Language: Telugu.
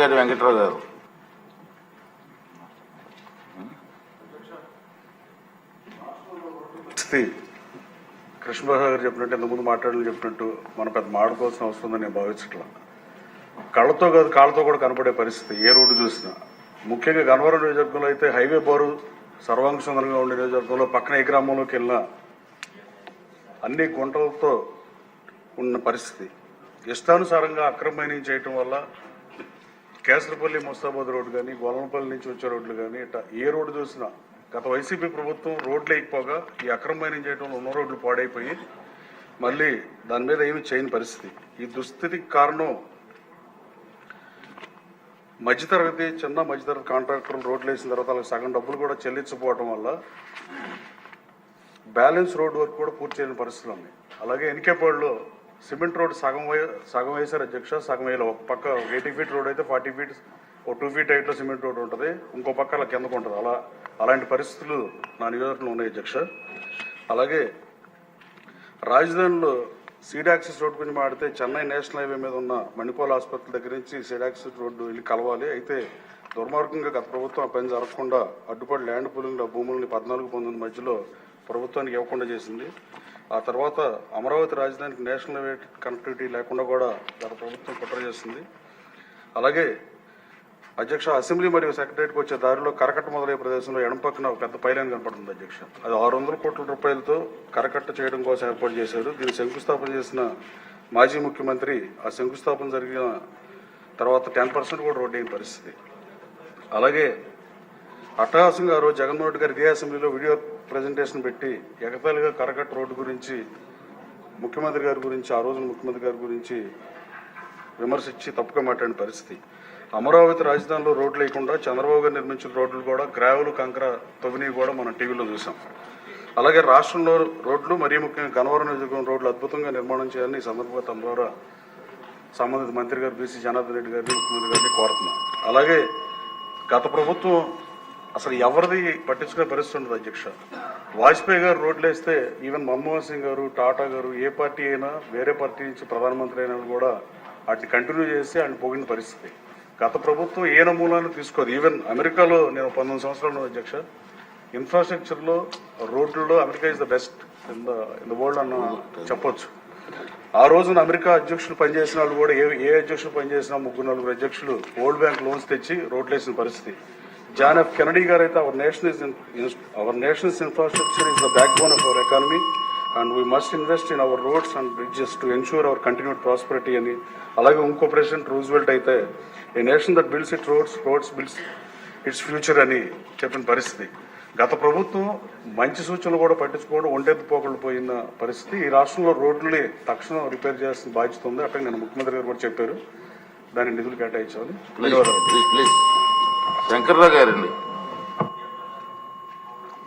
గారి వెంకట్రావు గారు. కృష్ణబాబు గారు చెప్పినట్టు ఇంతకుముందు చెప్పినట్టు మనం పెద్ద మాడుకోవాల్సిన అవసరం ఉందని నేను భావించట్లా. కళ్ళతో కాదు కాళ్ళతో కూడా కనపడే పరిస్థితి ఏ రోడ్డు చూసినా. ముఖ్యంగా గన్నవరం నియోజకవర్గంలో అయితే హైవే బారు సర్వాంగ సుందరంగా ఉండే నియోజకవర్గంలో పక్కన ఏ గ్రామంలోకి వెళ్ళినా అన్ని గుంటలతో ఉన్న పరిస్థితి. ఇష్టానుసారంగా అక్రమమైన చేయటం వల్ల కేసరపల్లి ముస్తాబాద్ రోడ్డు కానీ గొల్లనపల్లి నుంచి వచ్చే రోడ్లు కానీ ఇట్లా ఏ రోడ్డు చూసినా గత వైసీపీ ప్రభుత్వం రోడ్లు వేయకపోగా ఈ అక్రమమైన చేయడంలో ఉన్న రోడ్లు పాడైపోయి మళ్ళీ దాని మీద ఏమి చేయని పరిస్థితి. ఈ దుస్థితికి కారణం మధ్యతరగతి చిన్న మధ్యతరగతి కాంట్రాక్టర్లు రోడ్లు వేసిన తర్వాత వాళ్ళకి సగం డబ్బులు కూడా చెల్లించకపోవడం వల్ల బ్యాలెన్స్ రోడ్ వర్క్ కూడా పూర్తి చేయని పరిస్థితులు ఉన్నాయి. అలాగే ఎన్కేపాడులో సిమెంట్ రోడ్ సగం వేశారు అధ్యక్ష, సగం వేయాలి. ఒక పక్క 80 ఫీట్ రోడ్ అయితే 40 ఫీట్ 2 ఫీట్ హైట్లో సిమెంట్ రోడ్ ఉంటుంది, ఇంకో పక్క అలా కిందకు ఉంటుంది. అలాంటి పరిస్థితులు నా నియోజకవర్గంలో ఉన్నాయి అధ్యక్ష. అలాగే రాజధానిలో సీడ్ యాక్సెస్ రోడ్ గురించి మాడితే చెన్నై నేషనల్ హైవే మీద ఉన్న మణిపాల్ ఆసుపత్రి దగ్గర నుంచి సీడ్ యాక్సెస్ రోడ్డు వెళ్ళి కలవాలి. అయితే దుర్మార్గంగా గత ప్రభుత్వం ఆ పని జరగకుండా అడ్డుపడి ల్యాండ్ పూలింగ్ భూములని 14-19 మధ్యలో ప్రభుత్వానికి ఇవ్వకుండా చేసింది. ఆ తర్వాత అమరావతి రాజధానికి నేషనల్ హైవే కనెక్టివిటీ లేకుండా కూడా గత ప్రభుత్వం కుట్ర చేస్తుంది. అలాగే అధ్యక్ష అసెంబ్లీ మరియు సెక్రటరీకి వచ్చే దారిలో కరకట్ట మొదలయ్యే ప్రదేశంలో ఎడం పక్కన ఒక పెద్ద పైలైన్ కనపడుతుంది అధ్యక్ష. అది 600 కోట్ల రూపాయలతో కరకట్ట చేయడం కోసం ఏర్పాటు చేశారు. దీన్ని శంకుస్థాపన చేసిన మాజీ ముఖ్యమంత్రి ఆ శంకుస్థాపన జరిగిన తర్వాత 10% కూడా రోడ్డు అయిన పరిస్థితి. అలాగే అట్టహాసంగా ఆ రోజు జగన్మోహన్ రెడ్డి గారు ఇదే అసెంబ్లీలో వీడియో ప్రజెంటేషన్ పెట్టి ఎగతాళిగా కరకట్ట రోడ్డు గురించి ముఖ్యమంత్రి గారి గురించి ఆ రోజున ముఖ్యమంత్రి గారి గురించి విమర్శించి తప్పుగా మాట్లాడిన పరిస్థితి. అమరావతి రాజధానిలో రోడ్లు లేకుండా చంద్రబాబు గారు నిర్మించిన రోడ్లు కూడా గ్రావెల్ కంకర తవ్వినవి కూడా మనం టీవీలో చూసాం. అలాగే రాష్ట్రంలో రోడ్లు మరీ ముఖ్యంగా గన్నవరం నియోజకవర్గం రోడ్లు అద్భుతంగా నిర్మాణం చేయాలని ఈ సందర్భంగా తమ ద్వారా సంబంధిత మంత్రి గారు బీసీ జనార్దన్ రెడ్డి గారిని ముఖ్యమంత్రి గారిని కోరుతున్నాం. అలాగే గత ప్రభుత్వం అసలు ఎవరిది పట్టించుకునే పరిస్థితి ఉండదు అధ్యక్ష. వాజ్పేయి గారు రోడ్లు వేస్తే ఈవెన్ మన్మోహన్ సింగ్ గారు, టాటా గారు, ఏ పార్టీ అయినా వేరే పార్టీ నుంచి ప్రధానమంత్రి అయినా కూడా వాటిని కంటిన్యూ చేసి ఆయన పోగిన పరిస్థితి. గత ప్రభుత్వం ఏ నమూనాను తీసుకోదు. ఈవెన్ అమెరికాలో నేను 19 సంవత్సరాలు అధ్యక్ష, ఇన్ఫ్రాస్ట్రక్చర్లో రోడ్లలో America is the best in the world అన్న చెప్పొచ్చు. ఆ రోజున అమెరికా అధ్యక్షులు పనిచేసిన వాళ్ళు కూడా ఏ అధ్యక్షులు పనిచేసినా 3-4 అధ్యక్షులు వరల్డ్ బ్యాంక్ లోన్స్ తెచ్చి రోడ్లు వేసిన పరిస్థితి. జాన్ ఎఫ్ కెనడీ గారు అయితే our nation's infrastructure is the backbone of our economy and we must invest in our roads and bridges to ensure our continued prosperity అని. అలాగే ఇంకో ప్రెసిడెంట్ రూజ్వెల్ట్ అయితే a nation that builds it roads builds its future అని చెప్పిన పరిస్థితి. గత ప్రభుత్వం మంచి సూచనలు కూడా పట్టించుకోవడం ఒంటెత్తిపోకుండా పోయిన పరిస్థితి. ఈ రాష్ట్రంలో రోడ్లని తక్షణం రిపేర్ చేయాల్సిన బాధ్యత ఉంది. అట్లా నేను ముఖ్యమంత్రి గారు కూడా చెప్పారు, దాని నిధులు కేటాయించాలని. శంకర్రావు గారండి.